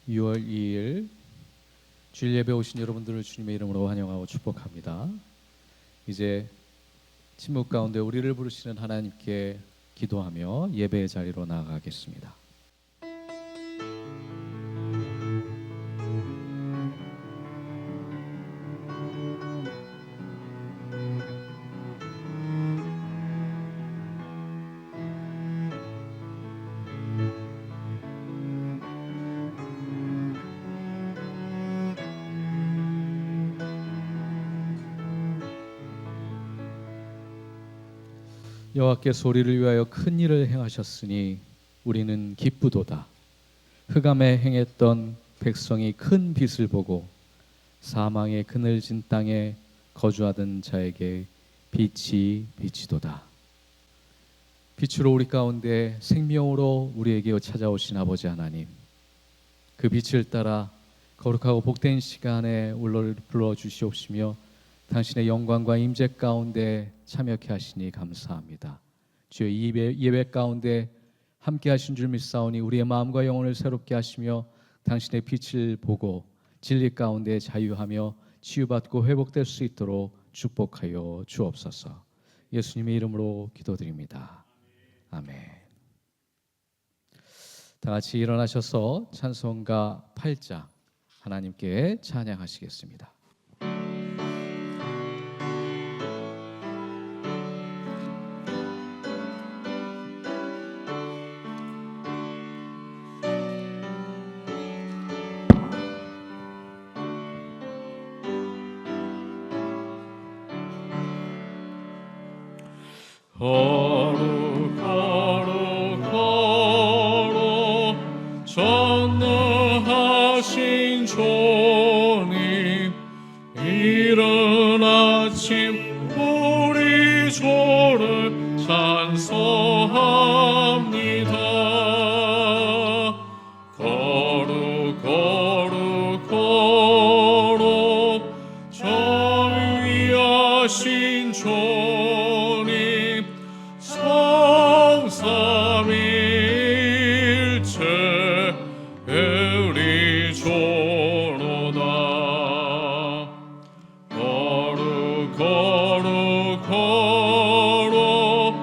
6월 2일 주일 예배 오신 여러분들을 주님의 이름으로 환영하고 축복합니다. 이제 침묵 가운데 우리를 부르시는 하나님께 기도하며 예배의 자리로 나아가겠습니다. 여호와께서 우리를 위하여 큰 일을 행하셨으니 우리는 기쁘도다. 흑암에 행했던 백성이 큰 빛을 보고 사망의 그늘진 땅에 거주하던 자에게 빛이 비치도다. 빛으로 우리 가운데 생명으로 우리에게 찾아오신 아버지 하나님, 그 빛을 따라 거룩하고 복된 시간에 우리를 불러주시옵시며 당신의 영광과 임재 가운데 참여케 하시니 감사합니다. 주여, 이 예배 가운데 함께 하신 줄 믿사오니 우리의 마음과 영혼을 새롭게 하시며 당신의 빛을 보고 진리 가운데 자유하며 치유받고 회복될 수 있도록 축복하여 주옵소서. 예수님의 이름으로 기도드립니다. 아멘. 다 같이 일어나셔서 찬송가 8장 하나님께 찬양하시겠습니다. 거룩 거룩 거룩 전능하신 주님, 이른 아침 우리 주를 찬송합니다. 거룩 거룩 거룩 전위하신 주님, 성삼일체 우리 주로다. 거룩 거룩 거룩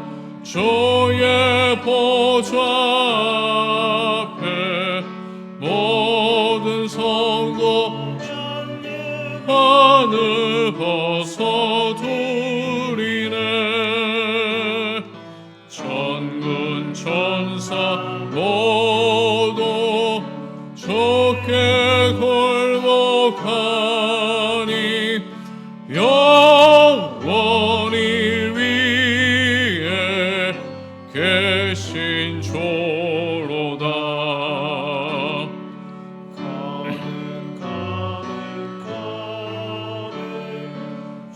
주의 보좌 앞에 모든 성도 하늘 벗어두리네. 천군 천사 모두 주께 굴복하니 영원히 위에 계신 주로다.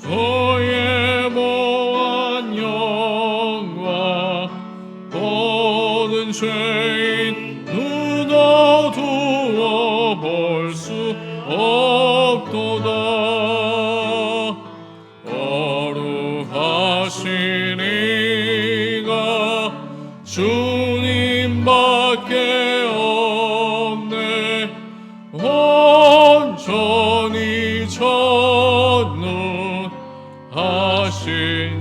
주의 무한 영광 모든 죄인 눈 어두워 볼 수 없도다. 거룩하신 이가 주님밖에 없네. 온전히 전능하신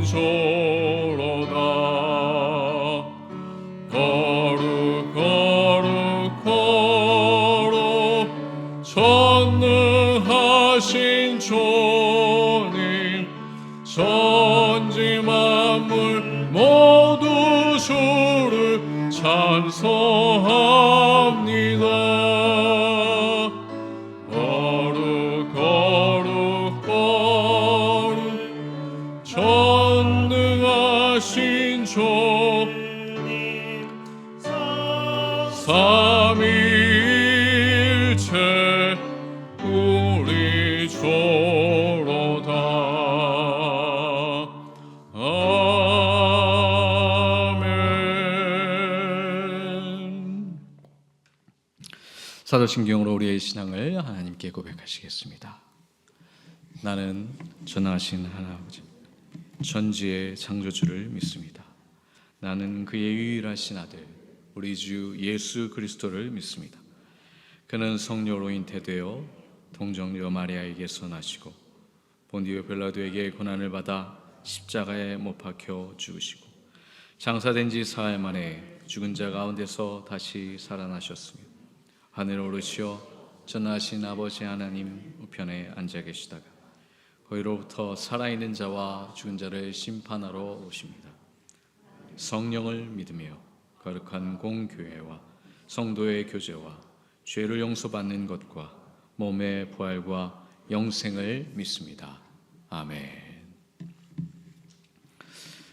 주로다. 거룩 거룩 거룩 전능하신 주님, 천지 만물 모두 주를 찬송합니다. 거룩 거룩 거룩 전능하신 주님, 삼일체 우리 주로다. 아멘. 사도신경으로 우리의 신앙을 하나님께 고백하시겠습니다. 나는 전능하신 하나님 전지의 창조주를 믿습니다. 나는 그의 유일하신 아들 우리 주 예수 그리스도를 믿습니다. 그는 성녀로 잉태되어 동정녀 마리아에게서 나시고 본디오 빌라도에게 고난을 받아 십자가에 못 박혀 죽으시고 장사된 지 사흘 만에 죽은 자 가운데서 다시 살아나셨으며 하늘에 오르시어 전하신 아버지 하나님 우편에 앉아 계시다가 거기로부터 살아있는 자와 죽은 자를 심판하러 오십니다. 성령을 믿으며 거룩한 공교회와 성도의 교제와 죄를 용서받는 것과 몸의 부활과 영생을 믿습니다. 아멘.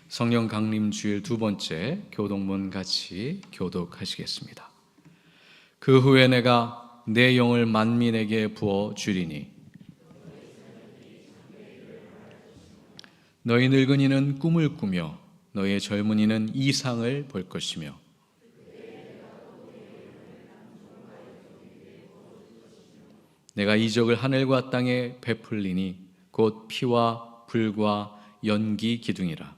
성령 강림 주일 두 번째 교독문 같이 교독하시겠습니다. 그 후에 내가 내 영을 만민에게 부어 주리니 너희 늙은이는 꿈을 꾸며 너희 젊은이는 이상을 볼 것이며 내가 이적을 하늘과 땅에 베풀리니 곧 피와 불과 연기 기둥이라.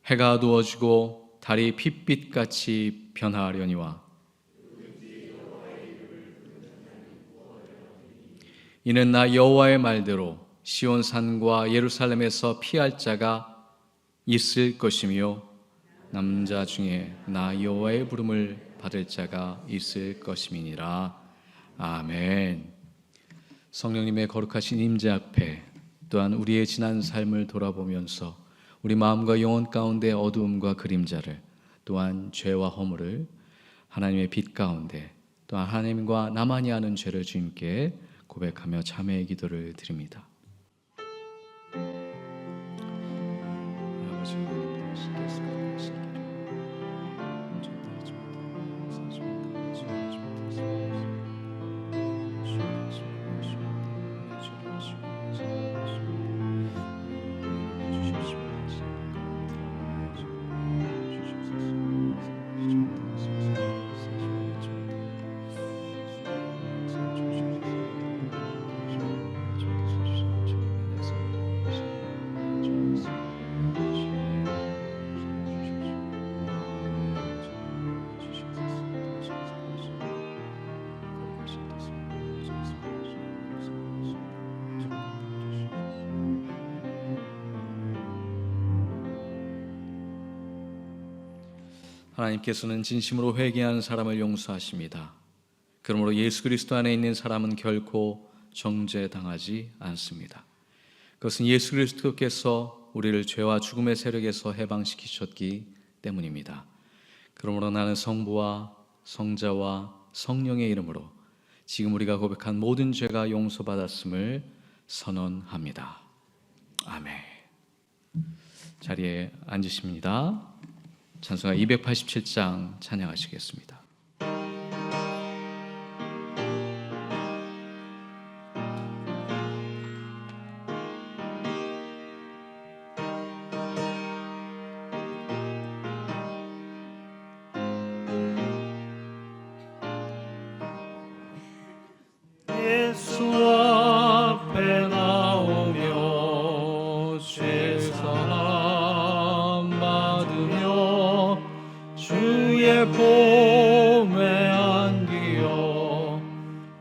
해가 어두워지고 달이 핏빛같이 변화하려니와 이는 나 여호와의 말대로 시온 산과 예루살렘에서 피할 자가 있을 것이며 남자 중에 나 여호와의 부름을 받을 자가 있을 것임이니라. 아멘. 성령님의 거룩하신 임재 앞에 또한 우리의 지난 삶을 돌아보면서 우리 마음과 영혼 가운데 어두움과 그림자를 또한 죄와 허물을 하나님의 빛 가운데 또한 하나님과 나만이 아는 죄를 주님께 고백하며 참회의 기도를 드립니다. 하나님께서는 진심으로 회개하는 사람을 용서하십니다. 그러므로 예수 그리스도 안에 있는 사람은 결코 정죄당하지 않습니다. 그것은 예수 그리스도께서 우리를 죄와 죽음의 세력에서 해방시키셨기 때문입니다. 그러므로 나는 성부와 성자와 성령의 이름으로 지금 우리가 고백한 모든 죄가 용서받았음을 선언합니다. 아멘. 자리에 앉으십니다. 찬송가 287장 찬양하시겠습니다. 예수 앞에 나오며 죄사함 받으며 주의 몸에 안기어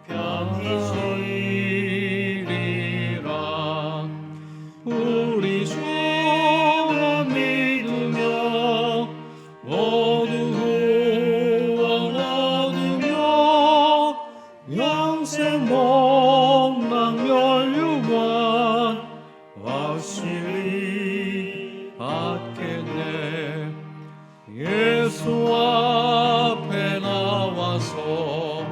편히 쉬리라. 우리 주와 믿으며 모두 구원 얻으며 영생 목랑 멸류관 확실히 받겠네. 예수 앞에 나와서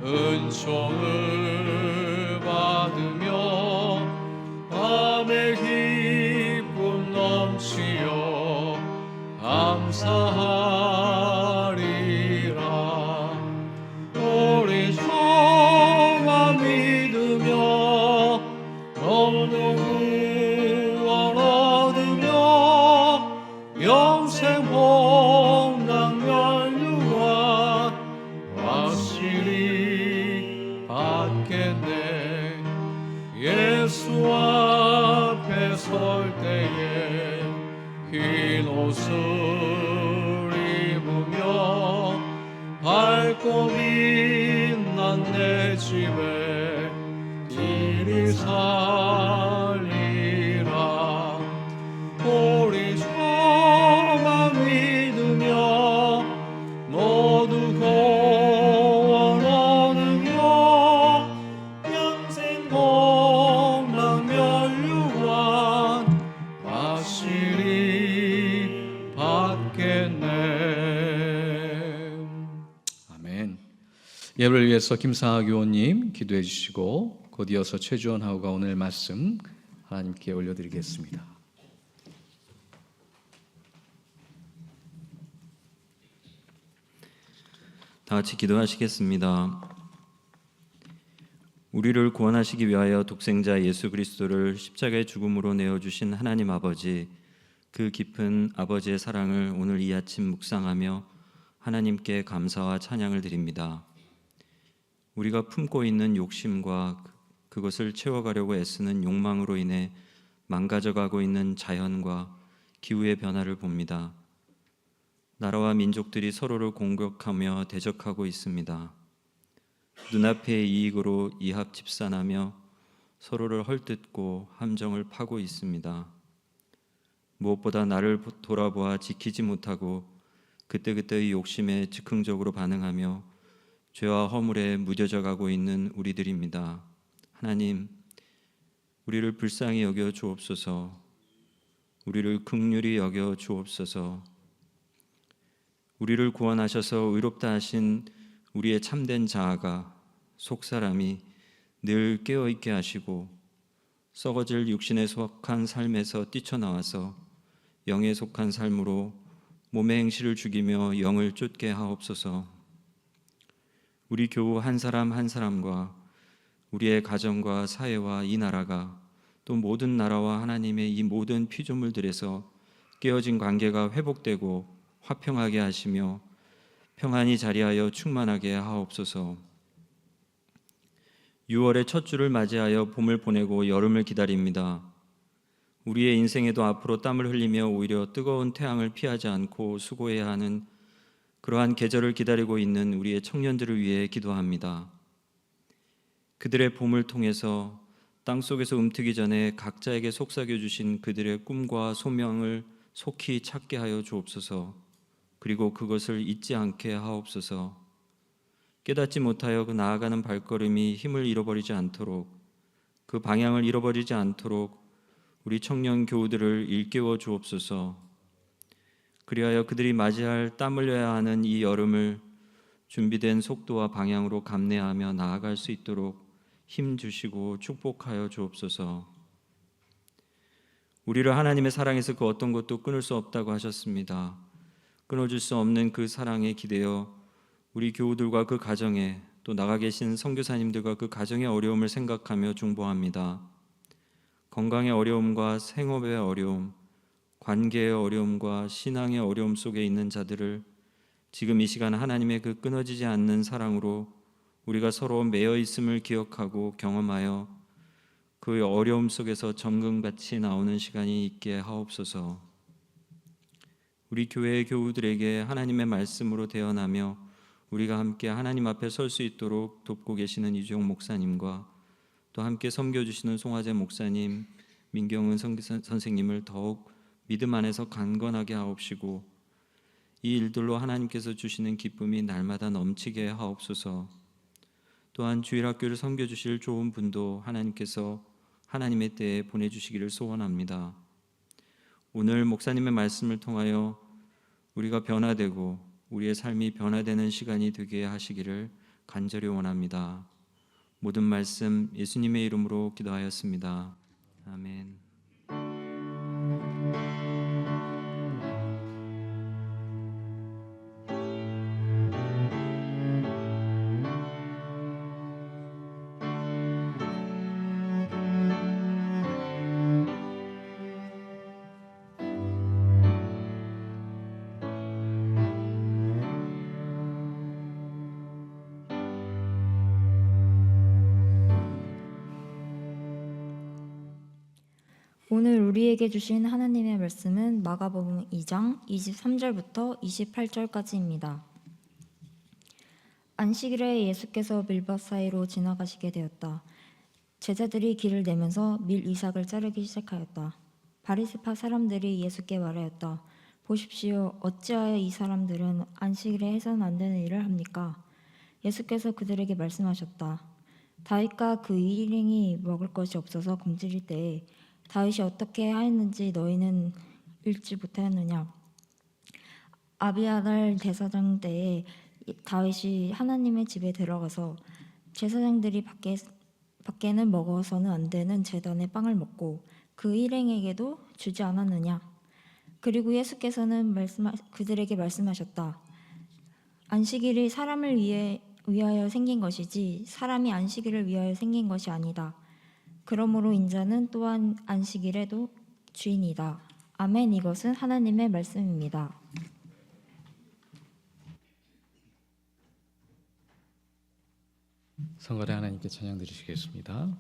은총을 받으며 밤의 기쁨 넘치어 감사하리라. 우리 주와 믿으며 모두 구원 얻으며 영생 복락 멸류관 확실히 받겠네. 예수 앞에 설 때에 흰 옷을 입으며 밝고 빛난 내 집에 이리 살리라. 우리 소망 믿으며 모두 구원 얻으며 영생 공락 면류관 마시리 받겠네. 아멘. 예배를 위해서 김상학 의원님 기도해 주시고 곧 이어서 최주원 하우가 오늘 말씀 하나님께 올려드리겠습니다. 다 같이 기도하시겠습니다. 우리를 구원하시기 위하여 독생자 예수 그리스도를 십자가의 죽음으로 내어주신 하나님 아버지, 그 깊은 아버지의 사랑을 오늘 이 아침 묵상하며 하나님께 감사와 찬양을 드립니다. 우리가 품고 있는 욕심과 그것을 채워가려고 애쓰는 욕망으로 인해 망가져가고 있는 자연과 기후의 변화를 봅니다. 나라와 민족들이 서로를 공격하며 대적하고 있습니다. 눈앞의 이익으로 이합 집산하며 서로를 헐뜯고 함정을 파고 있습니다. 무엇보다 나를 돌아보아 지키지 못하고 그때그때의 욕심에 즉흥적으로 반응하며 죄와 허물에 무뎌져 가고 있는 우리들입니다. 하나님, 우리를 불쌍히 여겨 주옵소서. 우리를 긍휼히 여겨 주옵소서. 우리를 구원하셔서 의롭다 하신 우리의 참된 자아가, 속사람이 늘 깨어있게 하시고 썩어질 육신에 속한 삶에서 뛰쳐나와서 영에 속한 삶으로 몸의 행실을 죽이며 영을 쫓게 하옵소서. 우리 교우 한 사람 한 사람과 우리의 가정과 사회와 이 나라가 또 모든 나라와 하나님의 이 모든 피조물들에서 깨어진 관계가 회복되고 화평하게 하시며 평안히 자리하여 충만하게 하옵소서. 6월의 첫 주를 맞이하여 봄을 보내고 여름을 기다립니다. 우리의 인생에도 앞으로 땀을 흘리며 오히려 뜨거운 태양을 피하지 않고 수고해야 하는 그러한 계절을 기다리고 있는 우리의 청년들을 위해 기도합니다. 그들의 봄을 통해서 땅속에서 움트기 전에 각자에게 속삭여 주신 그들의 꿈과 소명을 속히 찾게 하여 주옵소서. 그리고 그것을 잊지 않게 하옵소서. 깨닫지 못하여 그 나아가는 발걸음이 힘을 잃어버리지 않도록, 그 방향을 잃어버리지 않도록 우리 청년 교우들을 일깨워 주옵소서. 그리하여 그들이 맞이할 땀 흘려야 하는 이 여름을 준비된 속도와 방향으로 감내하며 나아갈 수 있도록 힘 주시고 축복하여 주옵소서. 우리를 하나님의 사랑에서 그 어떤 것도 끊을 수 없다고 하셨습니다. 끊어줄 수 없는 그 사랑에 기대어 우리 교우들과 그 가정에, 또 나가 계신 선교사님들과 그 가정의 어려움을 생각하며 중보합니다. 건강의 어려움과 생업의 어려움, 관계의 어려움과 신앙의 어려움 속에 있는 자들을 지금 이 시간 하나님의 그 끊어지지 않는 사랑으로 우리가 서로 매여 있음을 기억하고 경험하여 그 어려움 속에서 정금같이 나오는 시간이 있게 하옵소서. 우리 교회의 교우들에게 하나님의 말씀으로 대언하며 우리가 함께 하나님 앞에 설 수 있도록 돕고 계시는 이주영 목사님과 또 함께 섬겨주시는 송화재 목사님, 민경은 선생님을 더욱 믿음 안에서 강건하게 하옵시고 이 일들로 하나님께서 주시는 기쁨이 날마다 넘치게 하옵소서. 또한 주일학교를 섬겨주실 좋은 분도 하나님께서 하나님의 때에 보내주시기를 소원합니다. 오늘 목사님의 말씀을 통하여 우리가 변화되고 우리의 삶이 변화되는 시간이 되게 하시기를 간절히 원합니다. 모든 말씀 예수님의 이름으로 기도하였습니다. 아멘. 오늘 우리에게 주신 하나님의 말씀은 마가복음 2장 23절부터 28절까지입니다. 안식일에 예수께서 밀밭 사이로 지나가시게 되었다. 제자들이 길을 내면서 밀 이삭을 자르기 시작하였다. 바리새파 사람들이 예수께 말하였다. 보십시오. 어찌하여 이 사람들은 안식일에 해서는 안 되는 일을 합니까? 예수께서 그들에게 말씀하셨다. 다윗과 그 일행이 먹을 것이 없어서 굶주릴 때에 다윗이 어떻게 하였는지 너희는 읽지 못하였느냐? 아비아달 대사장 때에 다윗이 하나님의 집에 들어가서 제사장들이 밖에는 먹어서는 안 되는 제단의 빵을 먹고 그 일행에게도 주지 않았느냐? 그리고 예수께서는 그들에게 말씀하셨다. 안식일이 사람을 위하여 생긴 것이지 사람이 안식일을 위하여 생긴 것이 아니다. 그러므로 인자는 또한 안식일에도 주인이다. 아멘. 이것은 하나님의 말씀입니다. 성가대 하나님께 찬양 드리시겠습니다.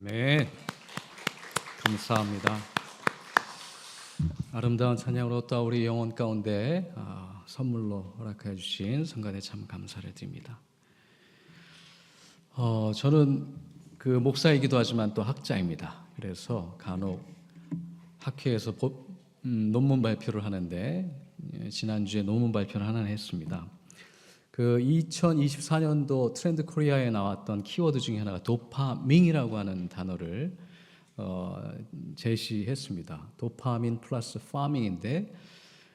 네, 감사합니다. 아름다운 찬양으로 또 우리 영혼 가운데 선물로 허락해 주신 성간에 참 감사를 드립니다. 저는 그 목사이기도 하지만 또 학자입니다. 그래서 간혹 학회에서 논문 발표를 하는데 지난주에 논문 발표를 하나 했습니다. 그 2024년도 트렌드 코리아에 나왔던 키워드 중에 하나가 도파민이라고 하는 단어를 제시했습니다. 도파민 플러스 파밍인데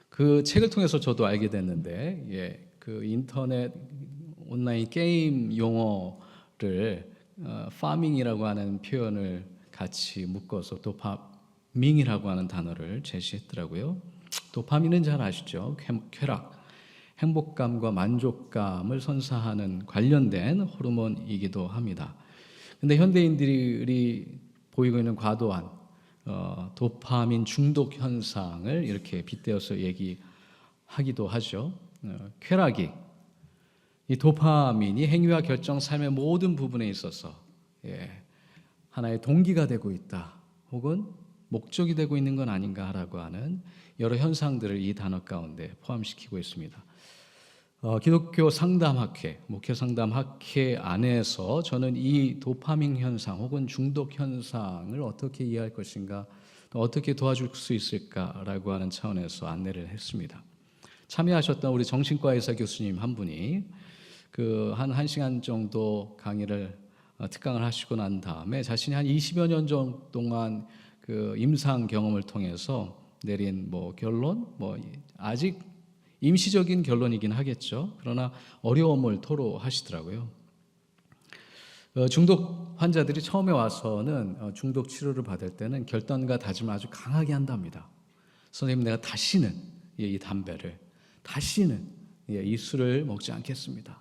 그 책을 통해서 저도 알게 됐는데 그 인터넷 온라인 게임 용어를 파밍이라고 하는 표현을 같이 묶어서 도파민이라고 하는 단어를 제시했더라고요. 도파민은 잘 아시죠? 쾌락, 행복감과 만족감을 선사하는 관련된 호르몬이기도 합니다. 근데 현대인들이 보이고 있는 과도한 도파민 중독 현상을 이렇게 빗대어서 얘기하기도 하죠. 쾌락이 이 도파민이 행위와 결정, 삶의 모든 부분에 있어서 하나의 동기가 되고 있다, 혹은 목적이 되고 있는 건 아닌가라고 하는 여러 현상들을 이 단어 가운데 포함시키고 있습니다. 기독교 상담학회, 목회 상담학회 안에서 저는 이 도파민 현상 혹은 중독 현상을 어떻게 이해할 것인가, 또 어떻게 도와줄 수 있을까라고 하는 차원에서 안내를 했습니다. 참여하셨던 우리 정신과 의사 교수님 한 분이 한 1시간 정도 강의를 특강을 하시고 난 다음에 자신이 한 20여 년 정도 동안 임상 경험을 통해서 내린 결론, 아직 임시적인 결론이긴 하겠죠. 그러나 어려움을 토로하시더라고요. 중독 환자들이 처음에 와서는 중독 치료를 받을 때는 결단과 다짐을 아주 강하게 한답니다. 선생님, 내가 다시는 이 담배를, 다시는 이 술을 먹지 않겠습니다.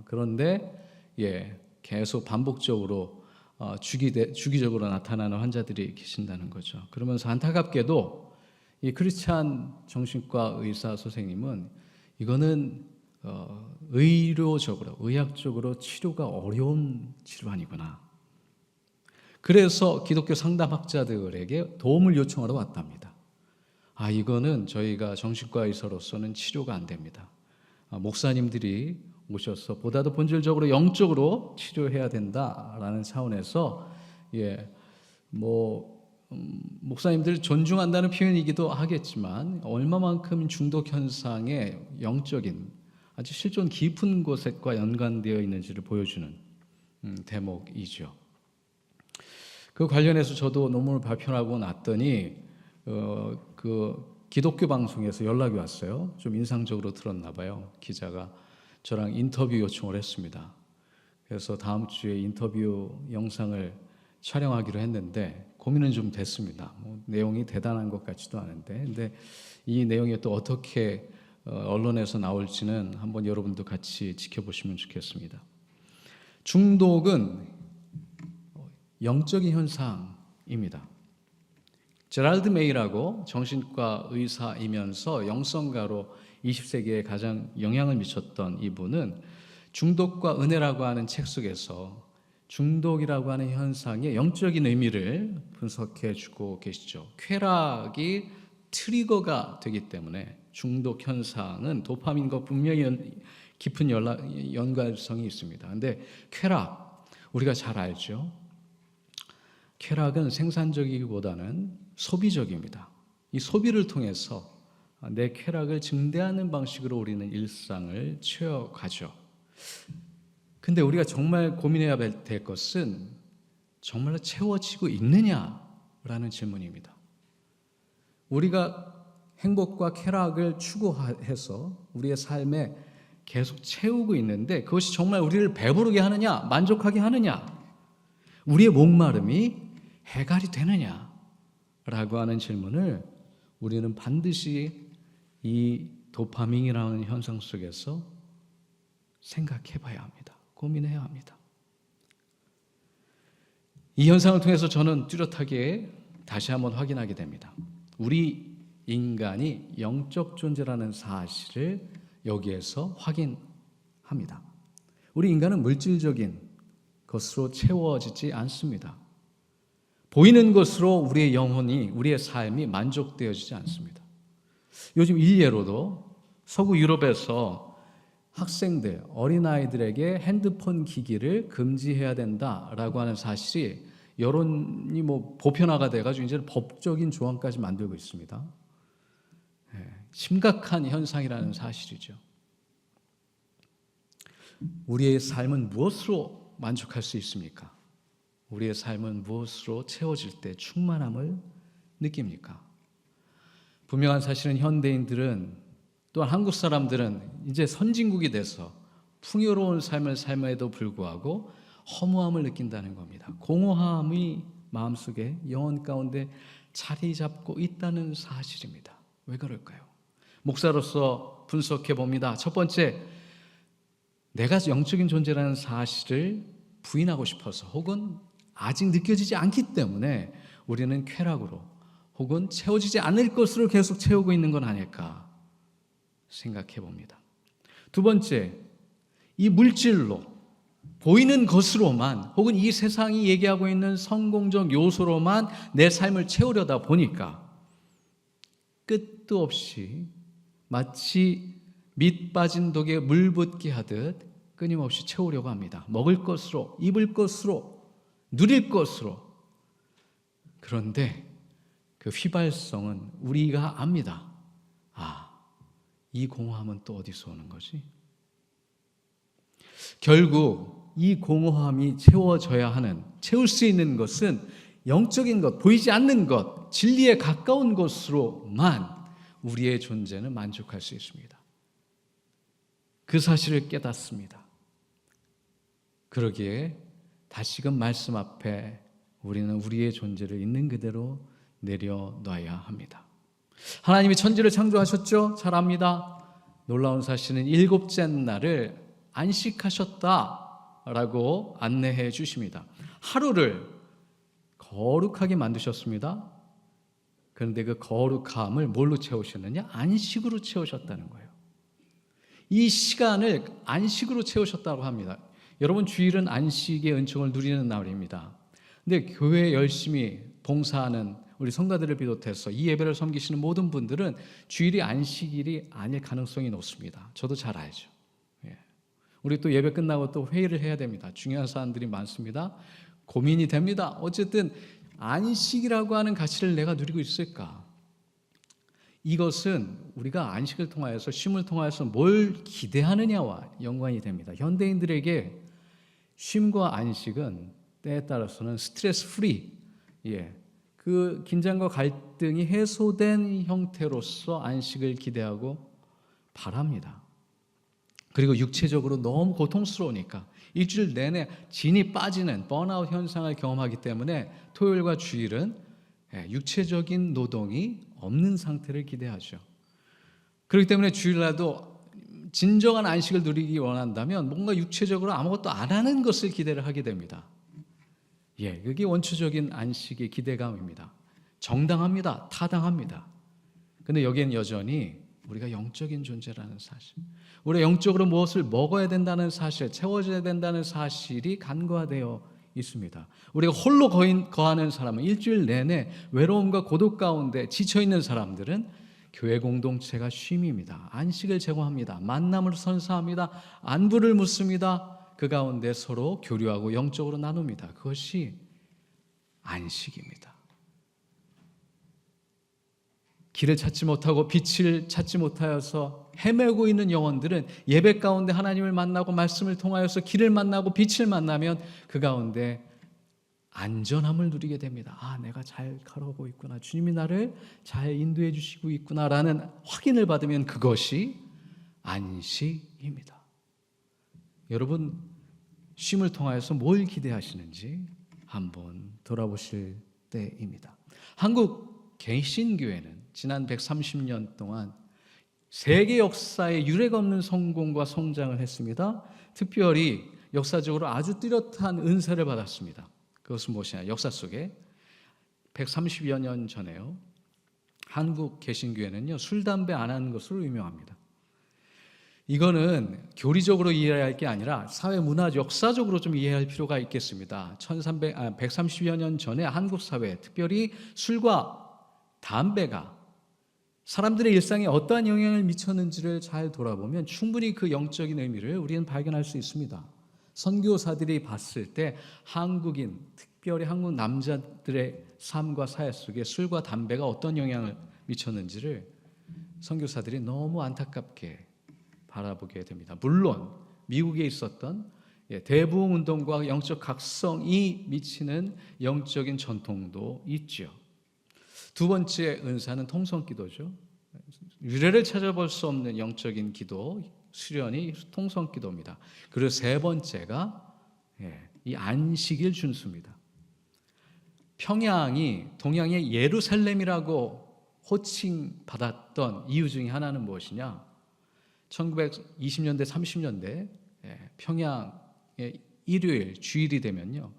그런데 계속 반복적으로 주기적으로 나타나는 환자들이 계신다는 거죠. 그러면서 안타깝게도 이 크리스찬 정신과 의사 선생님은 이거는 의학적으로 치료가 어려운 질환이구나. 그래서 기독교 상담학자들에게 도움을 요청하러 왔답니다. 이거는 저희가 정신과 의사로서는 치료가 안 됩니다. 목사님들이 오셔서 보다도 본질적으로 영적으로 치료해야 된다라는 차원에서 목사님들 존중한다는 표현이기도 하겠지만 얼마만큼 중독 현상의 영적인 아주 실존 깊은 곳과 연관되어 있는지를 보여주는 대목이죠. 그 관련해서 저도 논문을 발표하고 났더니 기독교 방송에서 연락이 왔어요. 좀 인상적으로 들었나 봐요. 기자가 저랑 인터뷰 요청을 했습니다. 그래서 다음 주에 인터뷰 영상을 촬영하기로 했는데 고민은 좀 됐습니다. 내용이 대단한 것 같지도 않은데, 근데 이 내용이 또 어떻게 언론에서 나올지는 한번 여러분도 같이 지켜보시면 좋겠습니다. 중독은 영적인 현상입니다. 제랄드 메이라고 정신과 의사이면서 영성가로 20세기에 가장 영향을 미쳤던 이분은 중독과 은혜라고 하는 책 속에서 중독이라고 하는 현상의 영적인 의미를 분석해 주고 계시죠. 쾌락이 트리거가 되기 때문에 중독 현상은 도파민과 분명히 깊은 연관성이 있습니다. 그런데 쾌락, 우리가 잘 알죠. 쾌락은 생산적이기보다는 소비적입니다. 이 소비를 통해서 내 쾌락을 증대하는 방식으로 우리는 일상을 채워가죠. 근데 우리가 정말 고민해야 될 것은 정말로 채워지고 있느냐라는 질문입니다. 우리가 행복과 쾌락을 추구해서 우리의 삶에 계속 채우고 있는데 그것이 정말 우리를 배부르게 하느냐, 만족하게 하느냐, 우리의 목마름이 해결이 되느냐라고 하는 질문을 우리는 반드시 이 도파민이라는 현상 속에서 생각해 봐야 합니다. 고민해야 합니다. 이 현상을 통해서 저는 뚜렷하게 다시 한번 확인하게 됩니다. 우리 인간이 영적 존재라는 사실을 여기에서 확인합니다. 우리 인간은 물질적인 것으로 채워지지 않습니다. 보이는 것으로 우리의 영혼이, 우리의 삶이 만족되어지지 않습니다. 요즘 일례로도 서구 유럽에서 학생들, 어린아이들에게 핸드폰 기기를 금지해야 된다라고 하는 사실이 여론이 보편화가 돼가지고 이제는 법적인 조항까지 만들고 있습니다. 심각한 현상이라는 사실이죠. 우리의 삶은 무엇으로 만족할 수 있습니까? 우리의 삶은 무엇으로 채워질 때 충만함을 느낍니까? 분명한 사실은 현대인들은 또한 한국 사람들은 이제 선진국이 돼서 풍요로운 삶을 삶에도 불구하고 허무함을 느낀다는 겁니다. 공허함이 마음속에 영혼 가운데 자리 잡고 있다는 사실입니다. 왜 그럴까요? 목사로서 분석해 봅니다. 첫 번째, 내가 영적인 존재라는 사실을 부인하고 싶어서 혹은 아직 느껴지지 않기 때문에 우리는 쾌락으로 혹은 채워지지 않을 것으로 계속 채우고 있는 건 아닐까 생각해 봅니다. 두 번째, 이 물질로 보이는 것으로만 혹은 이 세상이 얘기하고 있는 성공적 요소로만 내 삶을 채우려다 보니까 끝도 없이 마치 밑 빠진 독에 물 붓기 하듯 끊임없이 채우려고 합니다. 먹을 것으로, 입을 것으로, 누릴 것으로. 그런데 그 휘발성은 우리가 압니다. 이 공허함은 또 어디서 오는 거지? 결국 이 공허함이 채워져야 하는, 채울 수 있는 것은 영적인 것, 보이지 않는 것, 진리에 가까운 것으로만 우리의 존재는 만족할 수 있습니다. 그 사실을 깨닫습니다. 그러기에 다시금 말씀 앞에 우리는 우리의 존재를 있는 그대로 내려놔야 합니다. 하나님이 천지를 창조하셨죠? 잘 압니다. 놀라운 사실은 7째 날을 안식하셨다라고 안내해 주십니다. 하루를 거룩하게 만드셨습니다. 그런데 그 거룩함을 뭘로 채우셨느냐? 안식으로 채우셨다는 거예요. 이 시간을 안식으로 채우셨다고 합니다. 여러분, 주일은 안식의 은총을 누리는 날입니다. 근데 교회에 열심히 봉사하는 우리 성가들을 비롯해서 이 예배를 섬기시는 모든 분들은 주일이 안식일이 아닐 가능성이 높습니다. 저도 잘 알죠. 우리 또 예배 끝나고 또 회의를 해야 됩니다. 중요한 사안들이 많습니다. 고민이 됩니다. 어쨌든 안식이라고 하는 가치를 내가 누리고 있을까? 이것은 우리가 안식을 통하여서, 쉼을 통하여서 뭘 기대하느냐와 연관이 됩니다. 현대인들에게 쉼과 안식은 때에 따라서는 스트레스 프리, 그 긴장과 갈등이 해소된 형태로서 안식을 기대하고 바랍니다. 그리고 육체적으로 너무 고통스러우니까 일주일 내내 진이 빠지는 번아웃 현상을 경험하기 때문에 토요일과 주일은 육체적인 노동이 없는 상태를 기대하죠. 그렇기 때문에 주일날도 진정한 안식을 누리기 원한다면 뭔가 육체적으로 아무것도 안 하는 것을 기대를 하게 됩니다. 그게 원초적인 안식의 기대감입니다. 정당합니다. 타당합니다. 그런데 여기엔 여전히 우리가 영적인 존재라는 사실, 우리가 영적으로 무엇을 먹어야 된다는 사실, 채워져야 된다는 사실이 간과되어 있습니다. 우리가 홀로 거하는 사람은, 일주일 내내 외로움과 고독 가운데 지쳐있는 사람들은 교회 공동체가 쉼입니다. 안식을 제공합니다. 만남을 선사합니다. 안부를 묻습니다. 그 가운데 서로 교류하고 영적으로 나눕니다. 그것이 안식입니다. 길을 찾지 못하고 빛을 찾지 못하여서 헤매고 있는 영혼들은 예배 가운데 하나님을 만나고 말씀을 통하여서 길을 만나고 빛을 만나면 그 가운데 안전함을 누리게 됩니다. 내가 잘 걸어가고 있구나, 주님이 나를 잘 인도해 주시고 있구나라는 확인을 받으면 그것이 안식입니다. 여러분, 쉼을 통하여서 뭘 기대하시는지 한번 돌아보실 때입니다. 한국 개신교회는 지난 130년 동안 세계 역사에 유례가 없는 성공과 성장을 했습니다. 특별히 역사적으로 아주 뚜렷한 은사를 받았습니다. 그것은 무엇이냐? 역사 속에 130여 년 전에요, 한국 개신교회는요, 술, 담배 안 하는 것으로 유명합니다. 이거는 교리적으로 이해할 게 아니라 사회 문화 역사적으로 좀 이해할 필요가 있겠습니다. 130여 년 전에 한국 사회, 특별히 술과 담배가 사람들의 일상에 어떠한 영향을 미쳤는지를 잘 돌아보면 충분히 그 영적인 의미를 우리는 발견할 수 있습니다. 선교사들이 봤을 때 한국인, 특별히 한국 남자들의 삶과 사회 속에 술과 담배가 어떤 영향을 미쳤는지를 선교사들이 너무 안타깝게 바라보게 됩니다. 물론 미국에 있었던 대부흥 운동과 영적 각성이 미치는 영적인 전통도 있죠. 두 번째 은사는 통성기도죠. 유래를 찾아볼 수 없는 영적인 기도, 수련이 통성기도입니다. 그리고 세 번째가 이 안식일 준수입니다. 평양이 동양의 예루살렘이라고 호칭받았던 이유 중에 하나는 무엇이냐? 1920년대, 30년대 평양의 일요일, 주일이 되면요,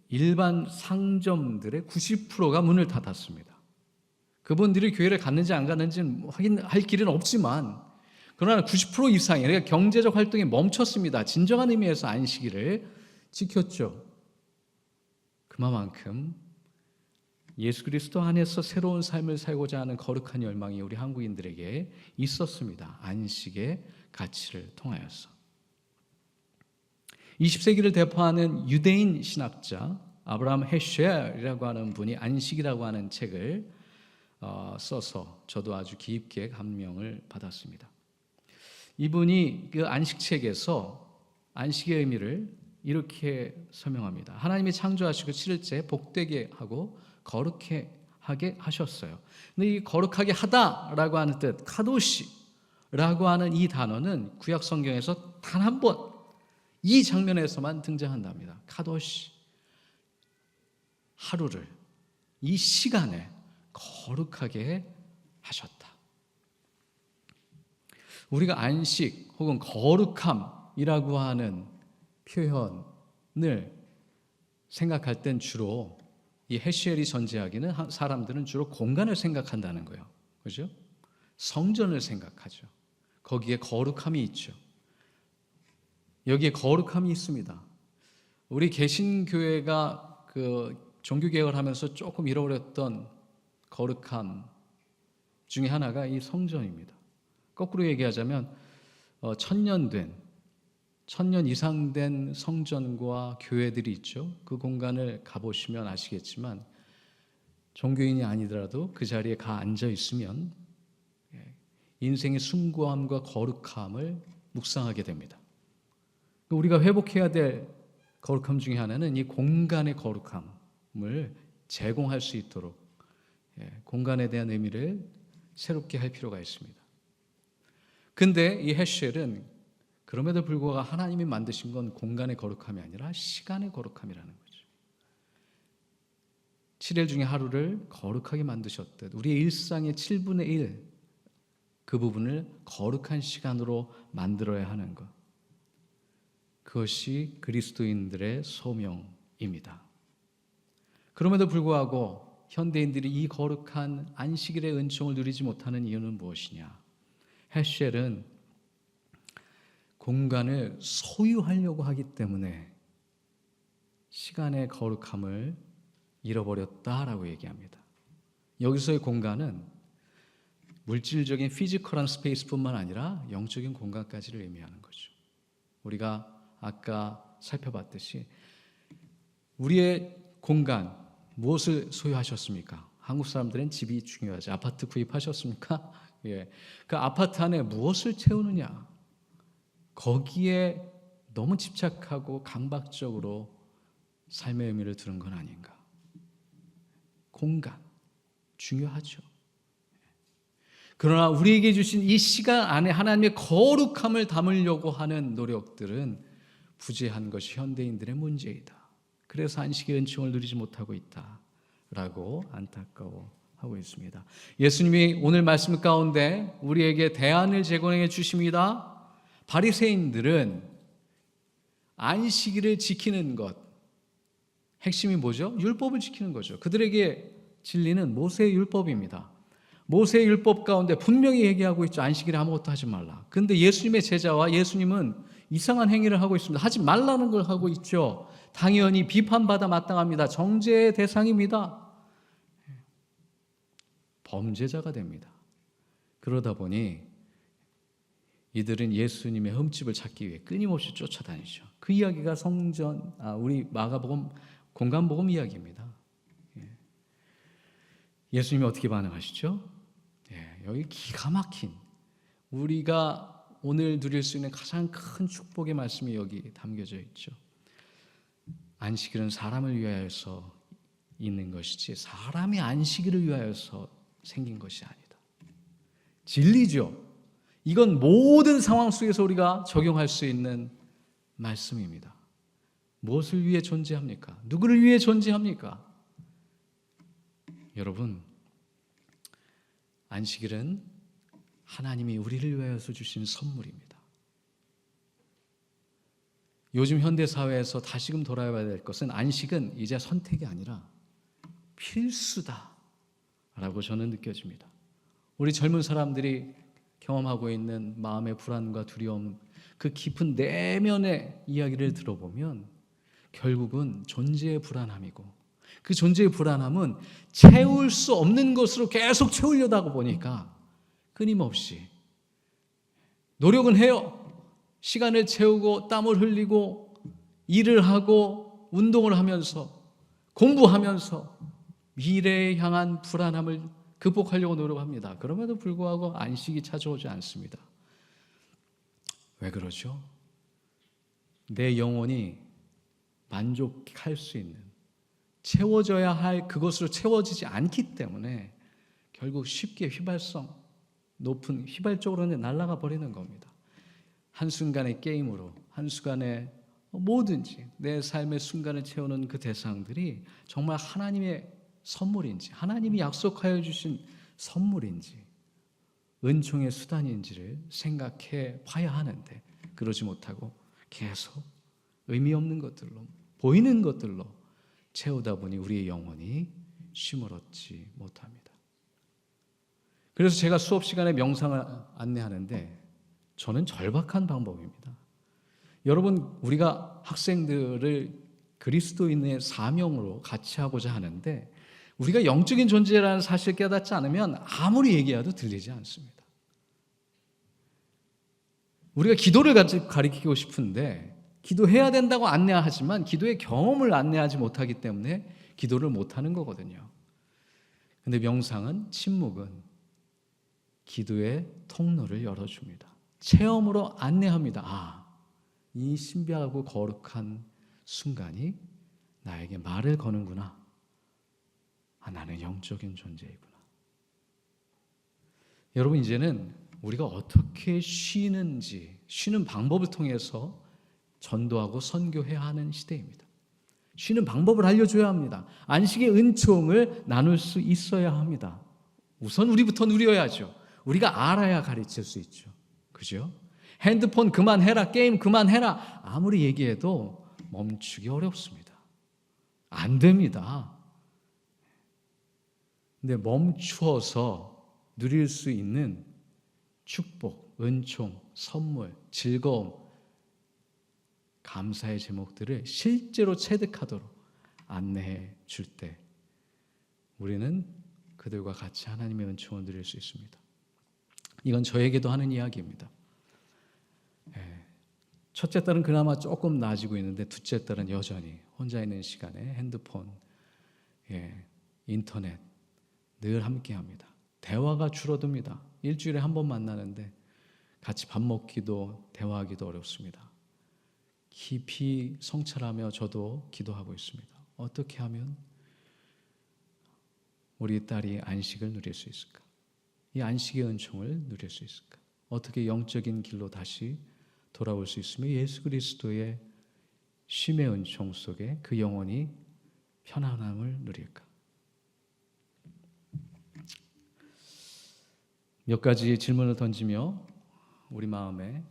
일반 상점들의 90%가 문을 닫았습니다. 그분들이 교회를 갔는지 안 갔는지는 확인할 길은 없지만 그러나 90% 이상이, 그러니까 경제적 활동이 멈췄습니다. 진정한 의미에서 안식일을 지켰죠. 그만큼 예수 그리스도 안에서 새로운 삶을 살고자 하는 거룩한 열망이 우리 한국인들에게 있었습니다. 안식의 가치를 통하여서. 20세기를 대표하는 유대인 신학자 아브라함 헤쉘이라고 하는 분이 안식이라고 하는 책을 써서 저도 아주 깊게 감명을 받았습니다. 이분이 그 안식책에서 안식의 의미를 이렇게 설명합니다. 하나님이 창조하시고 7일째 복되게 하고 거룩해 하게 하셨어요. 근데 이 거룩하게 하다라고 하는 뜻, 카도시라고 하는 이 단어는 구약 성경에서 단 한 번 이 장면에서만 등장한답니다. 카도시, 하루를, 이 시간에 거룩하게 하셨다. 우리가 안식 혹은 거룩함이라고 하는 표현을 생각할 땐 주로 이 헤시엘이 전제하기는 사람들은 주로 공간을 생각한다는 거예요. 그렇죠? 성전을 생각하죠. 거기에 거룩함이 있죠. 여기에 거룩함이 있습니다. 우리 개신교회가 그 종교개혁을 하면서 조금 잃어버렸던 거룩함 중에 하나가 이 성전입니다. 거꾸로 얘기하자면 1000년 이상 된 성전과 교회들이 있죠. 그 공간을 가보시면 아시겠지만 종교인이 아니더라도 그 자리에 가 앉아 있으면 인생의 숭고함과 거룩함을 묵상하게 됩니다. 우리가 회복해야 될 거룩함 중에 하나는 이 공간의 거룩함을 제공할 수 있도록 공간에 대한 의미를 새롭게 할 필요가 있습니다. 근데 이 헤쉘은 그럼에도 불구하고 하나님이 만드신 건 공간의 거룩함이 아니라 시간의 거룩함이라는 거죠. 7일 중에 하루를 거룩하게 만드셨듯 우리의 일상의 7분의 1 그 부분을 거룩한 시간으로 만들어야 하는 것. 그것이 그리스도인들의 소명입니다. 그럼에도 불구하고 현대인들이 이 거룩한 안식일의 은총을 누리지 못하는 이유는 무엇이냐? 헤쉘은 공간을 소유하려고 하기 때문에 시간의 거룩함을 잃어버렸다라고 얘기합니다. 여기서의 공간은 물질적인 피지컬한 스페이스뿐만 아니라 영적인 공간까지를 의미하는 거죠. 우리가 아까 살펴봤듯이 우리의 공간 무엇을 소유하셨습니까? 한국 사람들은 집이 중요하죠. 아파트 구입하셨습니까? 예. 그 아파트 안에 무엇을 채우느냐? 거기에 너무 집착하고 강박적으로 삶의 의미를 두는 건 아닌가? 공간 중요하죠. 그러나 우리에게 주신 이 시간 안에 하나님의 거룩함을 담으려고 하는 노력들은 부재한 것이 현대인들의 문제이다. 그래서 안식의 은총을 누리지 못하고 있다라고 안타까워하고 있습니다. 예수님이 오늘 말씀 가운데 우리에게 대안을 제공해 주십니다. 바리새인들은 안식일을 지키는 것, 핵심이 뭐죠? 율법을 지키는 거죠. 그들에게 진리는 모세의 율법입니다. 모세의 율법 가운데 분명히 얘기하고 있죠. 안식일에 아무것도 하지 말라. 그런데 예수님의 제자와 예수님은 이상한 행위를 하고 있습니다. 하지 말라는 걸 하고 있죠. 당연히 비판받아 마땅합니다. 정죄의 대상입니다. 범죄자가 됩니다. 그러다 보니 이들은 예수님의 흠집을 찾기 위해 끊임없이 쫓아다니죠. 그 이야기가 우리 마가복음 공간복음 이야기입니다. 예수님이 어떻게 반응하시죠? 여기 기가 막힌 우리가 오늘 누릴 수 있는 가장 큰 축복의 말씀이 여기 담겨져 있죠. 안식일은 사람을 위하여서 있는 것이지 사람이 안식일을 위하여서 생긴 것이 아니다. 진리죠. 이건 모든 상황 속에서 우리가 적용할 수 있는 말씀입니다. 무엇을 위해 존재합니까? 누구를 위해 존재합니까? 여러분, 안식일은 하나님이 우리를 위하여서 주신 선물입니다. 요즘 현대사회에서 다시금 돌아봐야 될 것은 안식은 이제 선택이 아니라 필수다라고 저는 느껴집니다. 우리 젊은 사람들이 경험하고 있는 마음의 불안과 두려움, 그 깊은 내면의 이야기를 들어보면 결국은 존재의 불안함이고, 그 존재의 불안함은 채울 수 없는 것으로 계속 채우려다 하고 보니까 끊임없이 노력은 해요. 시간을 채우고 땀을 흘리고 일을 하고 운동을 하면서 공부하면서 미래에 향한 불안함을 극복하려고 노력합니다. 그럼에도 불구하고 안식이 찾아오지 않습니다. 왜 그러죠? 내 영혼이 만족할 수 있는, 채워져야 할 그것으로 채워지지 않기 때문에 결국 쉽게 높은 휘발적으로는 날아가 버리는 겁니다. 한순간의 게임으로, 한순간에 뭐든지 내 삶의 순간을 채우는 그 대상들이 정말 하나님의 선물인지, 하나님이 약속하여 주신 선물인지, 은총의 수단인지를 생각해 봐야 하는데 그러지 못하고 계속 의미 없는 것들로, 보이는 것들로 채우다 보니 우리의 영혼이 쉼을 얻지 못합니다. 그래서 제가 수업 시간에 명상을 안내하는데 저는 절박한 방법입니다. 여러분, 우리가 학생들을 그리스도인의 사명으로 같이 하고자 하는데 우리가 영적인 존재라는 사실을 깨닫지 않으면 아무리 얘기해도 들리지 않습니다. 우리가 기도를 가리키고 싶은데 기도해야 된다고 안내하지만 기도의 경험을 안내하지 못하기 때문에 기도를 못하는 거거든요. 근데 명상은, 침묵은 기도의 통로를 열어줍니다. 체험으로 안내합니다. 이 신비하고 거룩한 순간이 나에게 말을 거는구나. 나는 영적인 존재이구나. 여러분, 이제는 우리가 어떻게 쉬는지, 쉬는 방법을 통해서 전도하고 선교해야 하는 시대입니다. 쉬는 방법을 알려줘야 합니다. 안식의 은총을 나눌 수 있어야 합니다. 우선 우리부터 누려야죠. 우리가 알아야 가르칠 수 있죠. 그죠? 핸드폰 그만해라, 게임 그만해라, 아무리 얘기해도 멈추기 어렵습니다. 안 됩니다. 근데 멈추어서 누릴 수 있는 축복, 은총, 선물, 즐거움, 감사의 제목들을 실제로 체득하도록 안내해 줄 때 우리는 그들과 같이 하나님의 은총을 누릴 수 있습니다. 이건 저에게도 하는 이야기입니다. 첫째 딸은 그나마 조금 나아지고 있는데 둘째 딸은 여전히 혼자 있는 시간에 핸드폰, 인터넷 늘 함께합니다. 대화가 줄어듭니다. 일주일에 한 번 만나는데 같이 밥 먹기도 대화하기도 어렵습니다. 깊이 성찰하며 저도 기도하고 있습니다. 어떻게 하면 우리 딸이 안식을 누릴 수 있을까? 이 안식의 은총을 누릴 수 있을까? 어떻게 영적인 길로 다시 돌아올 수 있으며 예수 그리스도의 쉼의 은총 속에 그 영혼이 편안함을 누릴까? 몇 가지 질문을 던지며 우리 마음에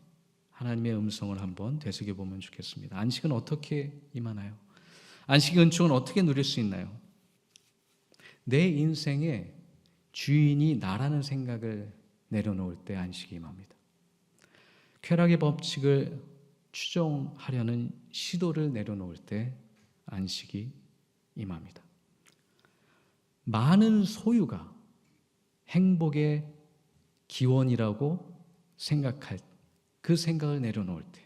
하나님의 음성을 한번 되새겨보면 좋겠습니다. 안식은 어떻게 임하나요? 안식의 은총은 어떻게 누릴 수 있나요? 내 인생의 주인이 나라는 생각을 내려놓을 때 안식이 임합니다. 쾌락의 법칙을 추종하려는 시도를 내려놓을 때 안식이 임합니다. 많은 소유가 행복의 기원이라고 생각할 그 생각을 내려놓을 때,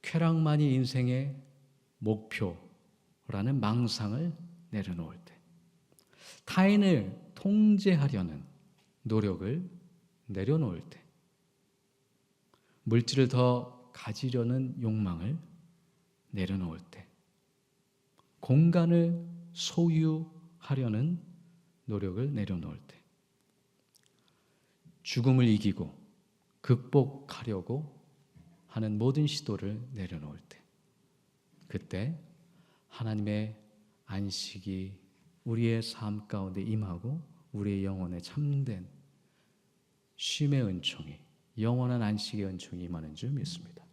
쾌락만이 인생의 목표라는 망상을 내려놓을 때, 타인을 통제하려는 노력을 내려놓을 때, 물질을 더 가지려는 욕망을 내려놓을 때, 공간을 소유하려는 노력을 내려놓을 때, 죽음을 이기고 극복하려고 하는 모든 시도를 내려놓을 때, 그때 하나님의 안식이 우리의 삶 가운데 임하고 우리의 영혼에 참된 쉼의 은총이, 영원한 안식의 은총이 임하는 줄 믿습니다.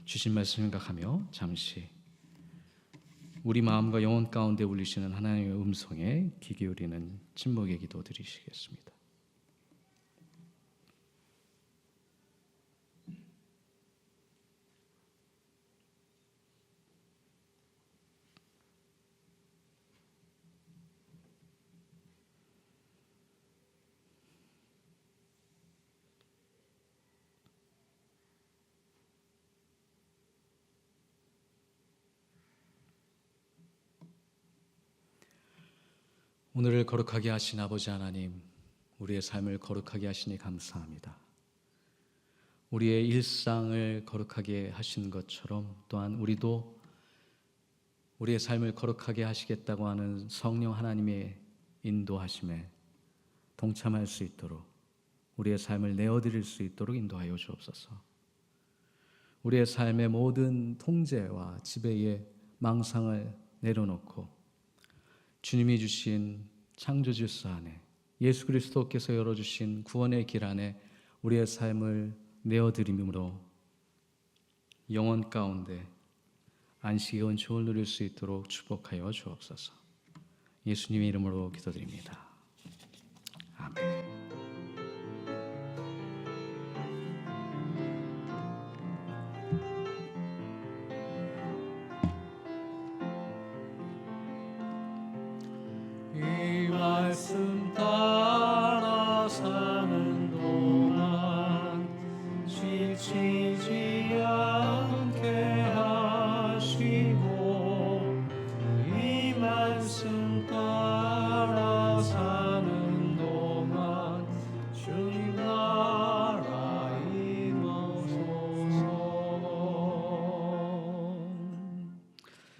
주신 말씀 생각하며 잠시 우리 마음과 영혼 가운데 울리시는 하나님의 음성에 귀 기울이는 침묵의 기도 드리시겠습니다. 오늘을 거룩하게 하신 아버지 하나님, 우리의 삶을 거룩하게 하시니 감사합니다. 우리의 일상을 거룩하게 하신 것처럼 또한 우리도 우리의 삶을 거룩하게 하시겠다고 하는 성령 하나님의 인도하심에 동참할 수 있도록, 우리의 삶을 내어드릴 수 있도록 인도하여 주옵소서. 우리의 삶의 모든 통제와 지배의 망상을 내려놓고 주님이 주신 창조 질서 안에, 예수 그리스도께서 열어주신 구원의 길 안에 우리의 삶을 내어드림으로 영원 가운데 안식의 은총을 누릴 수 있도록 축복하여 주옵소서. 예수님의 이름으로 기도드립니다. 아멘. 이 말씀 따라 사는 동안 지치지 않게 하시고, 이 말씀 따라 사는 동안 주님 나라 이루소서.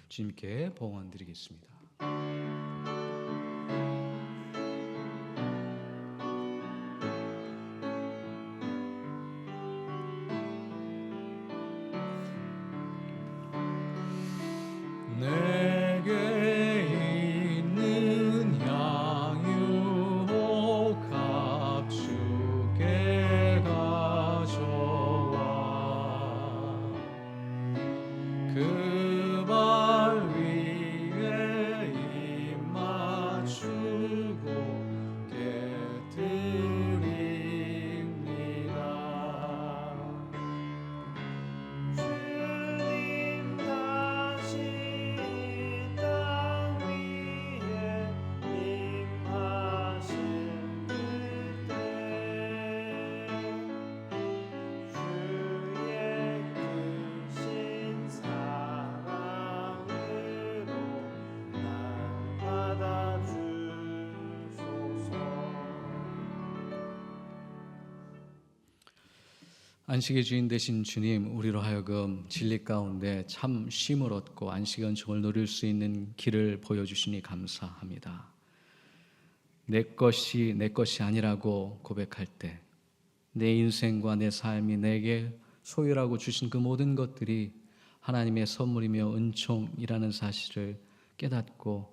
주님께 봉헌 드리겠습니다. 내게 있는 양육값 주께 가져와 그 발 위에 입 맞추고 깨드립니다. 주님 다시 땅 위에 임하실 그때 주의 크신 사랑으로 날 받아주소서. 안식의 주인 되신 주님, 우리로 하여금 진리 가운데 참 쉼을 얻고 안식의 은총을 누릴 수 있는 길을 보여주시니 감사합니다. 내 것이 내 것이 아니라고 고백할 때, 내 인생과 내 삶이 내게 소유라고 주신 그 모든 것들이 하나님의 선물이며 은총이라는 사실을 깨닫고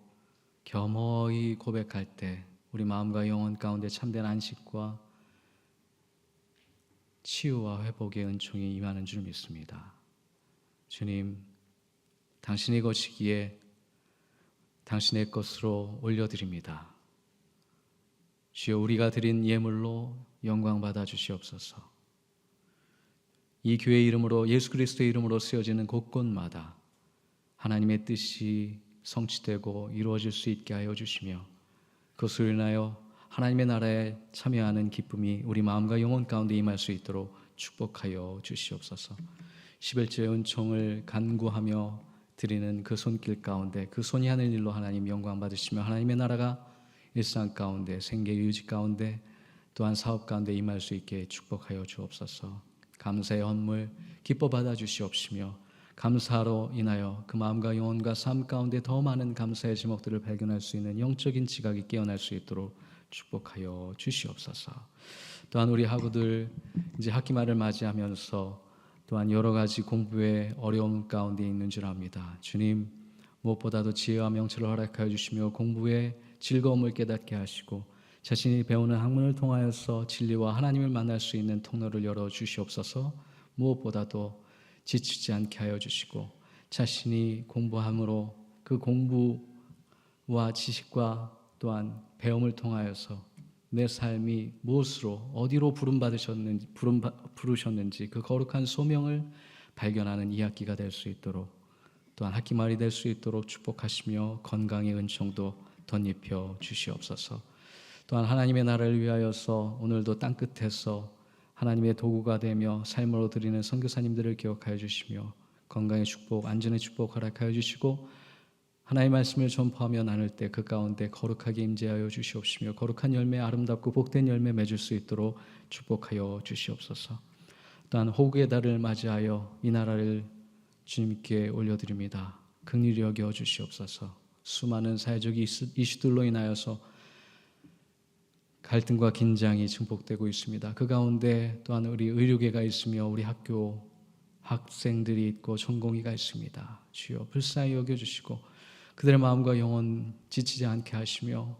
겸허히 고백할 때 우리 마음과 영혼 가운데 참된 안식과 치유와 회복의 은총이 임하는 줄 믿습니다. 주님, 당신의 것이기에 당신의 것으로 올려드립니다. 주여, 우리가 드린 예물로 영광 받아 주시옵소서. 이 교회 이름으로, 예수 그리스도의 이름으로 쓰여지는 곳곳마다 하나님의 뜻이 성취되고 이루어질 수 있게 하여 주시며, 그것으로 인하여 하나님의 나라에 참여하는 기쁨이 우리 마음과 영혼 가운데 임할 수 있도록 축복하여 주시옵소서. 11조의 은총을 간구하며 드리는 그 손길 가운데 그 손이 하는 일로 하나님 영광 받으시며, 하나님의 나라가 일상 가운데, 생계 유지 가운데, 또한 사업 가운데 임할 수 있게 축복하여 주옵소서. 감사의 헌물 기뻐 받아 주시옵시며, 감사로 인하여 그 마음과 영혼과 삶 가운데 더 많은 감사의 제목들을 발견할 수 있는 영적인 지각이 깨어날 수 있도록 축복하여 주시옵소서. 또한 우리 학우들 이제 학기말을 맞이하면서 또한 여러 가지 공부의 어려움 가운데 있는 줄 압니다. 주님, 무엇보다도 지혜와 명철을 허락하여 주시며 공부의 즐거움을 깨닫게 하시고 자신이 배우는 학문을 통하여서 진리와 하나님을 만날 수 있는 통로를 열어 주시옵소서. 무엇보다도 지치지 않게 하여 주시고 자신이 공부함으로 그 공부와 지식과 또한 배움을 통하여서 내 삶이 무엇으로 어디로 부르셨는지 그 거룩한 소명을 발견하는 이 학기가 될 수 있도록, 또한 학기말이 될 수 있도록 축복하시며 건강의 은총도 덧입혀 주시옵소서. 또한 하나님의 나라를 위하여서 오늘도 땅끝에서 하나님의 도구가 되며 삶으로 드리는 선교사님들을 기억하여 주시며 건강의 축복, 안전의 축복 허락하여 주시고 하나님의 말씀을 전파하며 나눌 때 그 가운데 거룩하게 임재하여 주시옵시며 거룩한 열매, 아름답고 복된 열매 맺을 수 있도록 축복하여 주시옵소서. 또한 호국의 달을 맞이하여 이 나라를 주님께 올려드립니다. 긍휼히 여겨 주시옵소서. 수많은 사회적 이슈들로 인하여서 갈등과 긴장이 증폭되고 있습니다. 그 가운데 또한 우리 의료계가 있으며 우리 학교 학생들이 있고 전공의가 있습니다. 주여 불쌍히 여겨주시고 그들의 마음과 영혼 지치지 않게 하시며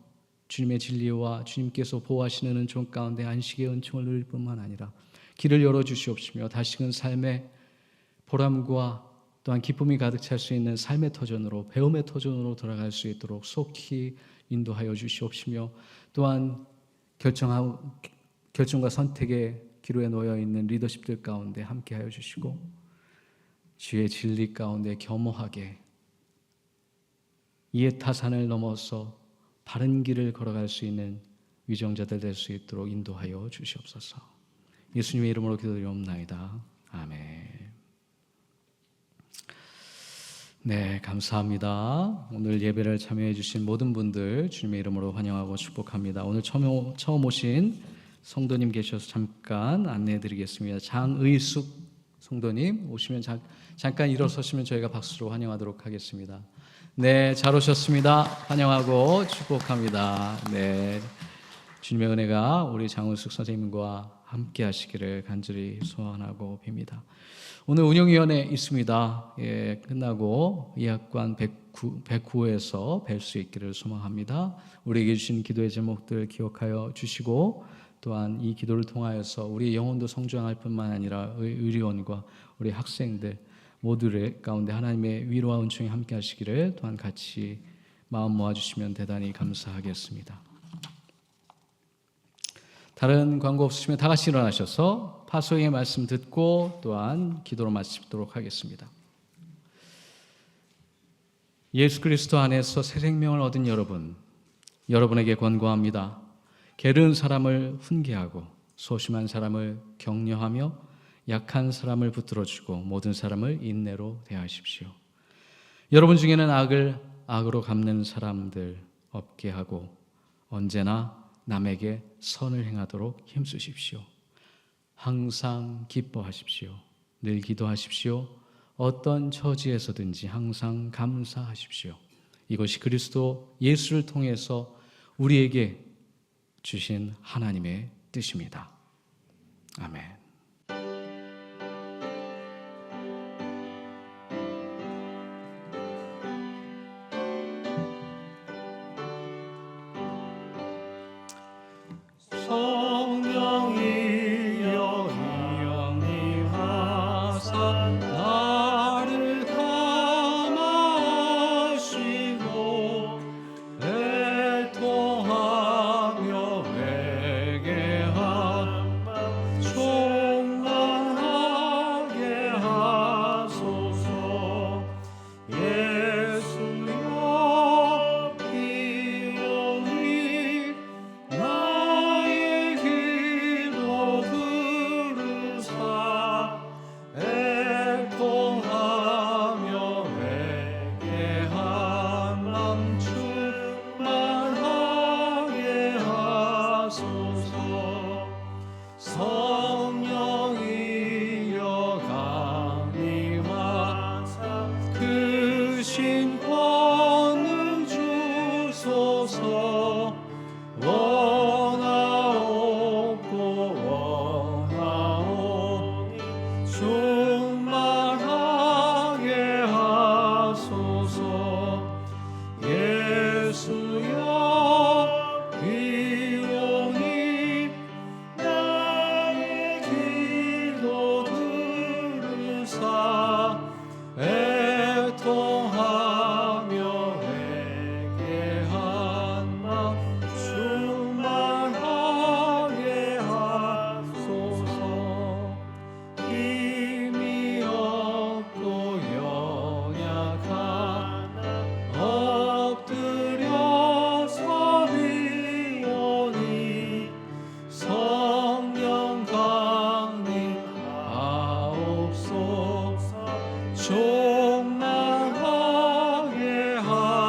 주님의 진리와 주님께서 보호하시는 은총 가운데 안식의 은총을 누릴 뿐만 아니라 길을 열어주시옵시며 다시금 삶의 보람과 또한 기쁨이 가득 찰 수 있는 삶의 터전으로 배움의 터전으로 돌아갈 수 있도록 속히 인도하여 주시옵시며 또한 결정과 선택의 기로에 놓여 있는 리더십들 가운데 함께하여 주시고 주의 진리 가운데 겸허하게 이해 타산을 넘어서 바른 길을 걸어갈 수 있는 위정자들 될 수 있도록 인도하여 주시옵소서. 예수님의 이름으로 기도드리옵나이다. 아멘. 네, 감사합니다. 오늘 예배를 참여해 주신 모든 분들 주님의 이름으로 환영하고 축복합니다. 오늘 처음 오신 성도님 계셔서 잠깐 안내해 드리겠습니다. 장의숙 성도님 오시면 잠깐 일어서시면 저희가 박수로 환영하도록 하겠습니다. 네, 잘 오셨습니다. 환영하고 축복합니다. 네, 주님의 은혜가 우리 장의숙 선생님과 함께 하시기를 간절히 소원하고 빕니다. 오늘 운영위원회 있습니다. 예, 끝나고 예학관 109에서 뵐 수 있기를 소망합니다. 우리에게 주신 기도의 제목들 기억하여 주시고 또한 이 기도를 통하여서 우리 영혼도 성장할 뿐만 아니라 의료원과 우리 학생들 모두의 가운데 하나님의 위로와 은총이 함께 하시기를 또한 같이 마음 모아주시면 대단히 감사하겠습니다. 다른 광고 없으시면 다 같이 일어나셔서 파송의 말씀 듣고 또한 기도로 마치도록 하겠습니다. 예수 그리스도 안에서 새 생명을 얻은 여러분에게 권고합니다. 게으른 사람을 훈계하고 소심한 사람을 격려하며 약한 사람을 붙들어주고 모든 사람을 인내로 대하십시오. 여러분 중에는 악을 악으로 갚는 사람들 없게 하고 언제나 남에게 선을 행하도록 힘쓰십시오. 항상 기뻐하십시오. 늘 기도하십시오. 어떤 처지에서든지 항상 감사하십시오. 이것이 그리스도 예수를 통해서 우리에게 주신 하나님의 뜻입니다. 아멘. 성령이 영림하사 나를 감하시고 애통하며 회개하며 충만하게 하소서. 예수여 이오니 나의 기도 들으사 애통하며 회개한 맘 충만하게 하소서. 성령이여 강림하사 그 신권을 주소서. 원하옵고 원하오니 충만하게 하소서. 예수여 이오니 나의 기도 들으사 애통하며 회개한 맘 충만하게 하소서. 힘이 없고 연약하나 엎드려서 비오니 성령 강림하옵소서. 충만하게 하소서.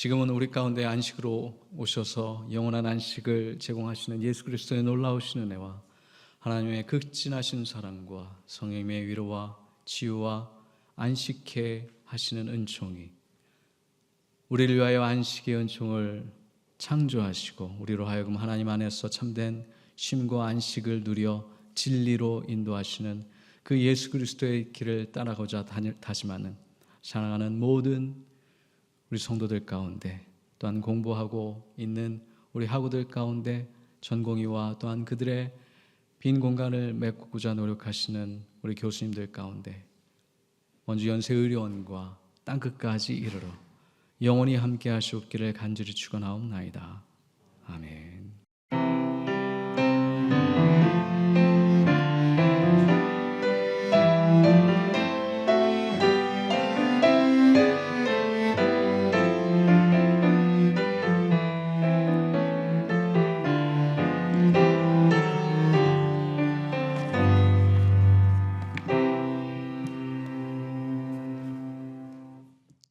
지금은 우리 가운데 안식으로 오셔서 영원한 안식을 제공하시는 예수 그리스도의 놀라우신 은혜와 하나님의 극진하신 사랑과 성령의 위로와 치유와 안식케 하시는 은총이 우리를 위하여 안식의 은총을 창조하시고 우리로 하여금 하나님 안에서 참된 쉼과 안식을 누려 진리로 인도하시는 그 예수 그리스도의 길을 따라가고자 다짐하는 사랑하는 모든 우리 성도들 가운데, 또한 공부하고 있는 우리 학우들 가운데, 전공의와 또한 그들의 빈 공간을 메꾸고자 노력하시는 우리 교수님들 가운데 먼저 연세의료원과 땅끝까지 이르러 영원히 함께 하시옵기를 간절히 축원하옵나이다. 아멘.